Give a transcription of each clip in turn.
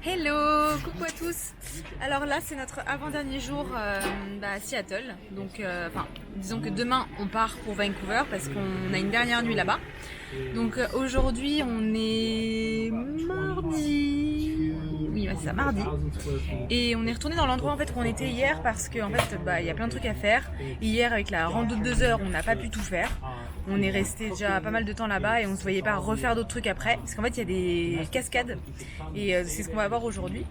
Hello, coucou à tous. Alors là c'est notre avant-dernier jour à Seattle. Donc disons que demain on part pour Vancouver parce qu'on a une dernière nuit là-bas. Donc aujourd'hui on est mardi. Oui c'est ça, mardi. Et on est retourné dans l'endroit en fait où on était hier parce qu'en fait il y a plein de trucs à faire. Hier avec la rando de 2 heures on n'a pas pu tout faire. On est resté déjà pas mal de temps là-bas et on se voyait pas refaire d'autres trucs après parce qu'en fait il y a des cascades et c'est ce qu'on va voir aujourd'hui.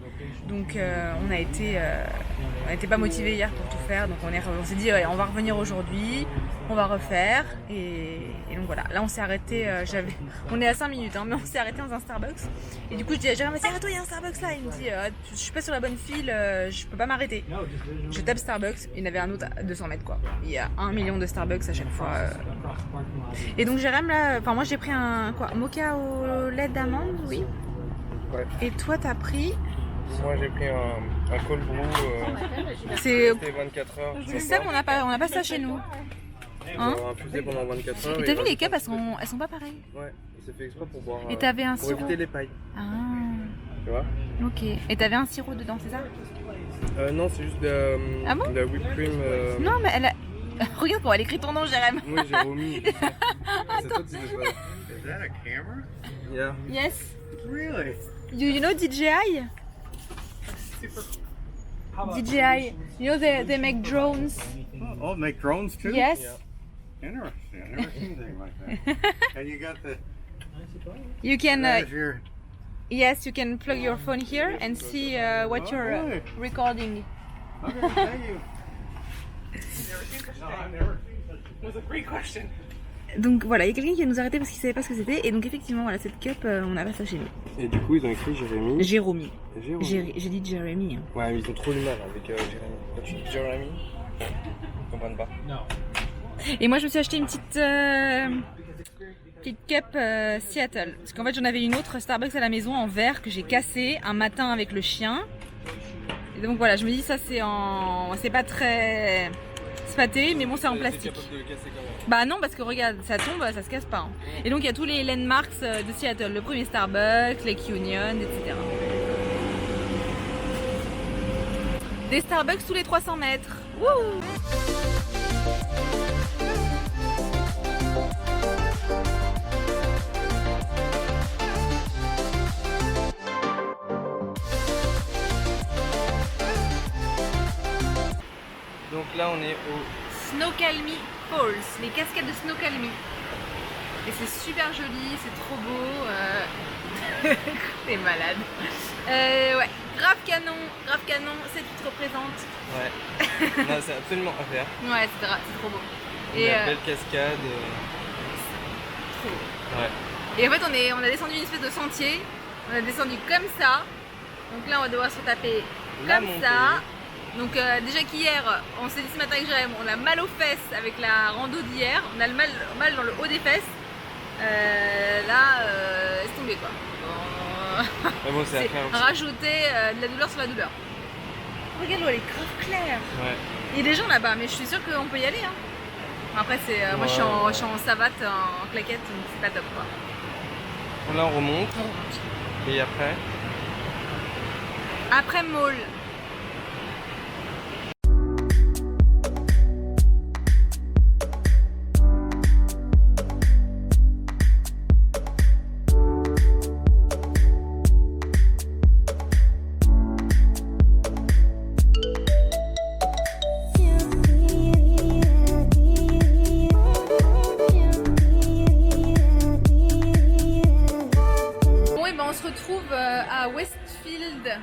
Donc on était pas motivés hier pour tout faire, donc on s'est dit ouais, on va revenir aujourd'hui, on va refaire et donc voilà. Là on s'est arrêté, on est à 5 minutes mais on s'est arrêté dans un Starbucks et du coup je dis à Jérôme arrête-toi, il y a un Starbucks là. Il me dit je suis pas sur la bonne file, je peux pas m'arrêter. Je tape Starbucks, il y en avait un autre à 200 mètres quoi. Il y a 1 million de Starbucks à chaque fois. Et donc Jérôme là, moi j'ai pris un mocha au lait d'amande, oui. Ouais. Et toi t'as pris? Moi j'ai pris un cold brew, C'est 24 heures. c'est ça qu'on n'a pas ça chez nous. Hein? On va infuser pendant 24 heures. Et t'as vu les cups, elles sont pas pareilles. Ouais, c'est fait exprès pour boire. Et t'avais un pour sirop. éviter les pailles. Ah. Tu vois? Ok. Et t'avais un sirop dedans, c'est ça? Non, c'est juste de, Ah bon? de la whipped cream. Non mais elle a... Regarde comment elle écrit ton nom, Jérém. Oui, j'ai remis. C'est toi qui l'as pas. Is that a camera? Yeah. Yes. Really? You know DJI? DJI. You know they make drones. Oh, make drones too? Yes. Yeah. Interesting. I've never seen anything like that. And you got the. You can That is your. yes, you can plug your phone here and see what you're really? recording. Okay, thank you. No, I've never seen such. It was a great question. Donc voilà, il y a quelqu'un qui nous a arrêté parce qu'il savait pas ce que c'était et donc effectivement voilà cette cup on n'a pas ça chez nous. Et du coup, ils ont écrit Jérémy. Jérémy. Jérémy. J'ai dit Jérémy. Ouais, mais ils ont trop du mal avec Jérémy. Quand tu dis Jérémy, ils comprennent pas. Et moi je me suis acheté une petite cup Seattle. Parce qu'en fait j'en avais une autre Starbucks à la maison en verre que j'ai cassé un matin avec le chien. Et donc voilà, je me dis ça c'est pas très pâté, mais bon c'est en plastique. Capable de le casser quand même. Bah non parce que regarde, ça tombe, ça se casse pas. Hein. Et donc il y a tous les landmarks de Seattle, le premier Starbucks, Lake Union, etc. Des Starbucks tous les 300 mètres. Wouh! Donc là, on est au. Snoqualmie Falls, les cascades de Snoqualmie. Et c'est super joli, c'est trop beau. T'es malade. Ouais, grave canon, c'est qui te représente. Ouais. Non, c'est absolument à faire. Ouais, c'est trop beau. Et belle cascade. Trop beau. Ouais. Et en fait, on a descendu une espèce de sentier. On a descendu comme ça. Donc là, on va devoir se taper La comme montée. ça. Donc déjà qu'hier, on s'est dit ce matin avec Jérém, on a mal aux fesses avec la rando d'hier. On a le mal dans le haut des fesses. Là, laisse tomber quoi. Mais bon, c'est à faire aussi. Rajouter de la douleur sur la douleur. Regarde l'eau, elle est grave claire. Ouais. Il y a des gens là-bas, mais je suis sûre qu'on peut y aller. Hein. Après, moi je suis en savate, en claquette, donc c'est pas top quoi. Là, on remonte. On remonte. Et après. Après Mall. On se retrouve à Westfield.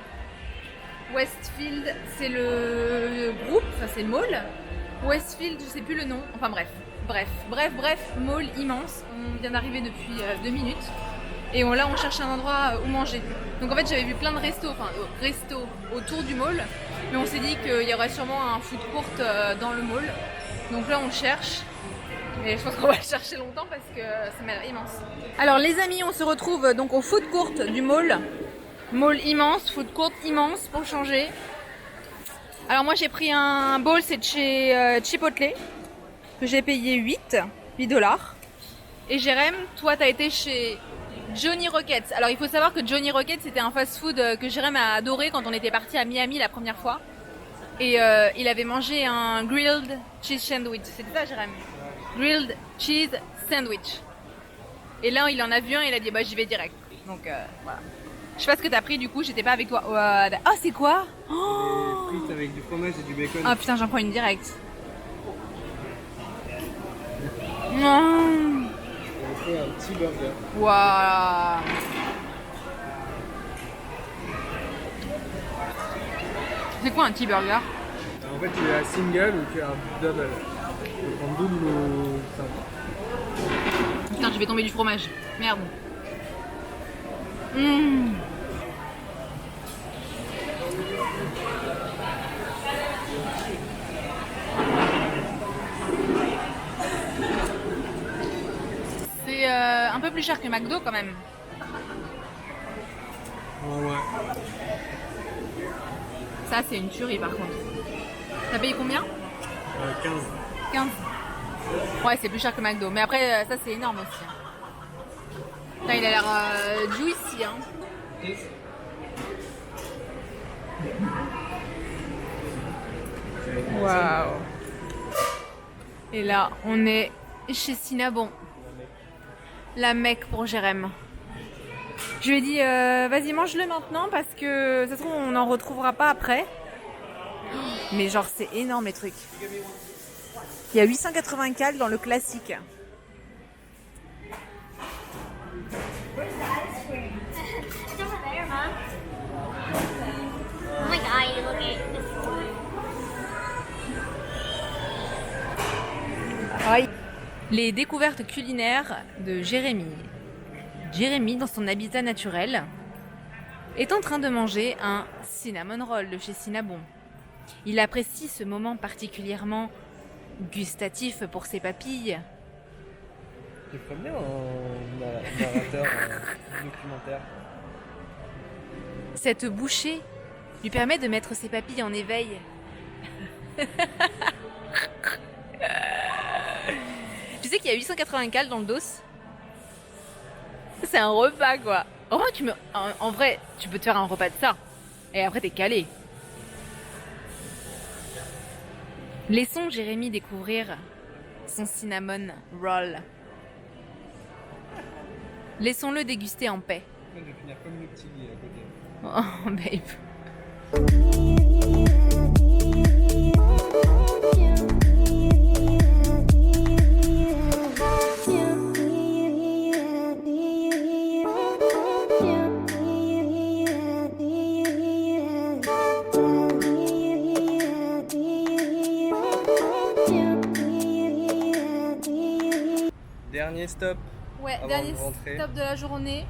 Westfield, c'est le groupe, enfin c'est le mall. Westfield, je sais plus le nom. Enfin bref, mall immense. On vient d'arriver depuis 2 minutes. Et là, on cherche un endroit où manger. Donc en fait, j'avais vu plein de restos autour du mall. Mais on s'est dit qu'il y aurait sûrement un food court dans le mall. Donc là, on cherche. Mais je pense qu'on va le chercher longtemps parce que ça m'a l'air immense. Alors les amis, on se retrouve donc au food court du mall. Mall immense, food court immense pour changer. Alors moi j'ai pris un bowl, c'est de chez Chipotle, que j'ai payé $8. Et Jérém, toi t'as été chez Johnny Rockets. Alors il faut savoir que Johnny Rockets c'était un fast-food que Jérém a adoré quand on était parti à Miami la première fois. Et il avait mangé un grilled cheese sandwich. C'était ça Jérém? Grilled cheese sandwich. Et là il en a vu un et il a dit bah j'y vais direct. Donc voilà. Je sais pas ce que t'as pris du coup, j'étais pas avec toi. Oh c'est quoi? Des frites avec du fromage et du bacon. Ah putain j'en prends une directe. Non. On fait un petit burger. Waouh. C'est quoi un petit burger? En fait, tu es un single ou tu es un double. Tu peux prendre double ou simple. Putain, je vais tomber du fromage. Merde. Mmh. C'est un peu plus cher que McDo quand même. Ouais. Ça, c'est une tuerie par contre. T'as payé combien? 15. 15. Ouais, c'est plus cher que McDo. Mais après, ça, c'est énorme aussi. Putain, il a l'air juicy, hein. Waouh. Et là, on est chez Cinnabon. La Mecque pour Jérém. Je lui ai dit, vas-y, mange-le maintenant parce que ça se trouve, on n'en retrouvera pas après. Mais genre, c'est énorme les trucs. Il y a 880 cales dans le classique. It's over there, Mom. Oh my god, you look at this. Les découvertes culinaires de Jérémy. Jérémy, dans son habitat naturel, est en train de manger un cinnamon roll de chez Cinnabon. Il apprécie ce moment particulièrement gustatif pour ses papilles. Tu ferais bien un narrateur documentaire. Cette bouchée lui permet de mettre ses papilles en éveil. Tu sais qu'il y a 880 cales dans le dos? C'est un repas quoi. En vrai, tu peux te faire un repas de ça. Et après t'es calé. Laissons Jérémy découvrir son cinnamon roll. Laissons-le déguster en paix. Je vais finir comme le petit à côté. Oh babe. Dernier stop. Ouais, Avant dernier de rentrer. stop de la journée.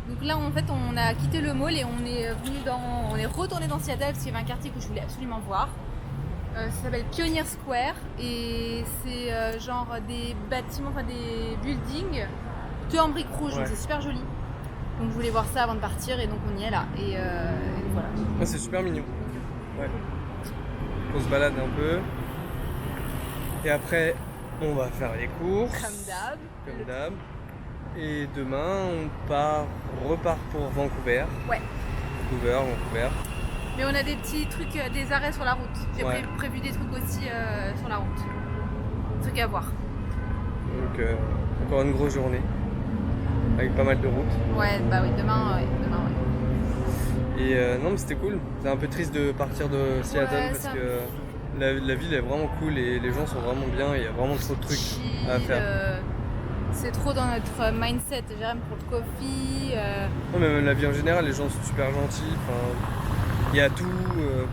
Donc là, en fait, on a quitté le mall et on est retourné dans Seattle parce qu'il y avait un quartier que je voulais absolument voir. Ça s'appelle Pioneer Square et c'est genre des bâtiments, enfin des buildings que en briques rouges, Ouais. donc c'est super joli. Donc je voulais voir ça avant de partir et donc on y est là. Et voilà. Ouais, c'est super mignon. Ouais. On se balade un peu. Et après, on va faire les courses. Comme d'hab. Comme d'hab. Et demain, on repart pour Vancouver. Ouais. Vancouver. Mais on a des petits trucs, des arrêts sur la route. J'ai Ouais. prévu des trucs aussi sur la route. Des trucs à voir. Donc, encore une grosse journée. Avec pas mal de routes. Ouais, bah oui, demain, ouais. Et non, mais c'était cool. C'est un peu triste de partir de Seattle Ouais, parce ça- que la ville est vraiment cool et les gens sont vraiment bien. Il y a vraiment trop de trucs Chill, à faire. c'est trop dans notre mindset. J'aime pour le coffee. Non, mais même la vie en général, les gens sont super gentils. Enfin, il y a tout. Ouais.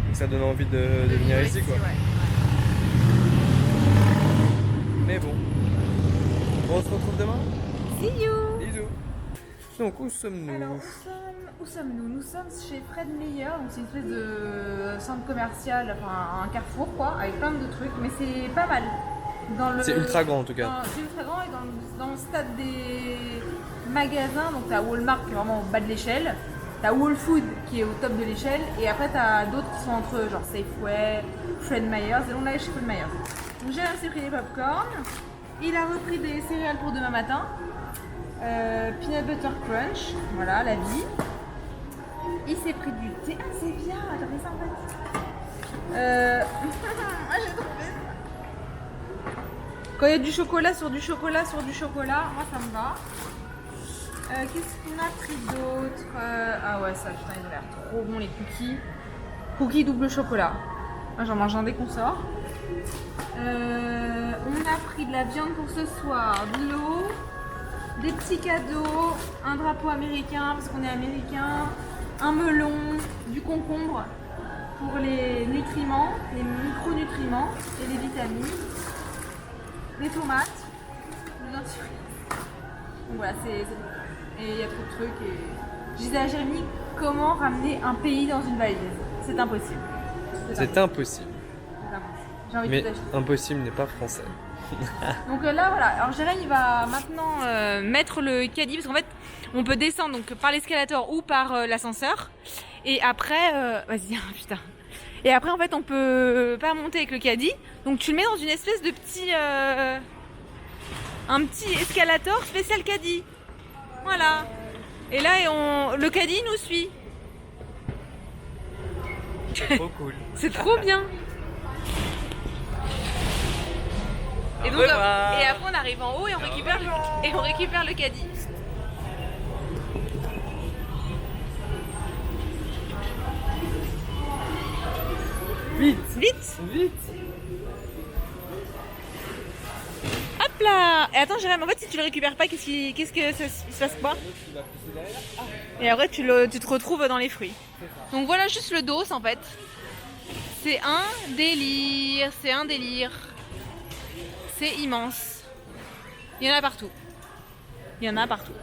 Donc ça donne envie de venir ici, quoi. Ouais. Mais bon. On se retrouve demain. See you. Bisous. Donc où sommes-nous? Alors, où sommes-nous? Nous sommes chez Fred Meyer, donc c'est une espèce de centre commercial, enfin un carrefour quoi, avec plein de trucs, mais c'est pas mal. C'est ultra grand en tout cas. C'est ultra grand et dans le stade des magasins, donc t'as Walmart qui est vraiment au bas de l'échelle, t'as Whole Food qui est au top de l'échelle, et après t'as d'autres qui sont entre eux, genre Safeway, Fred Meyer, et on allait chez Fred Meyer. Donc j'ai assez pris des popcorn, il a repris des céréales pour demain matin. Peanut butter crunch, voilà la vie. Il s'est pris du thé. Ah, c'est bien, j'avais ça en fait. Ah, j'ai trouvé ça. Quand il y a du chocolat sur du chocolat sur du chocolat, moi ça me va. Qu'est-ce qu'on a pris d'autre? Ah ouais, ça, putain, ils ont l'air trop bons les cookies. Cookies double chocolat. Moi j'en mange un dès qu'on sort. On a pris de la viande pour ce soir, de l'eau, des petits cadeaux, un drapeau américain parce qu'on est américain, un melon, du concombre pour les nutriments, les micronutriments et les vitamines, des tomates, bien sûr. Donc voilà, c'est et il y a trop de trucs. Et je disais à Jérémy, comment ramener un pays dans une valise? C'est impossible. C'est impossible. J'ai envie Mais de tout acheter. impossible n'est pas français. Donc là voilà, alors Jérémy va maintenant mettre le caddie parce qu'en fait on peut descendre donc par l'escalator ou par l'ascenseur et après vas-y putain. Et après en fait on peut pas monter avec le caddie, donc tu le mets dans une espèce de petit un petit escalator spécial caddie. Voilà. Et là le caddie nous suit. Trop cool. C'est trop bien. Et, donc, et après on arrive en haut et on récupère le caddie. Vite. Vite. Vite. Hop là. Et attends Jérémy, en fait si tu le récupères pas, qu'est-ce que ça se passe quoi? Et après tu te retrouves dans les fruits. Donc voilà juste le dos en fait. C'est un délire, c'est un délire. C'est immense. Il y en a partout. Il y en a partout.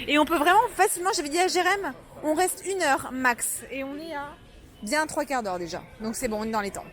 Et on peut vraiment facilement, j'avais dit à Jérém, on reste 1 heure max. Et on est à bien 3/4 d'heure déjà. Donc c'est bon, on est dans les temps.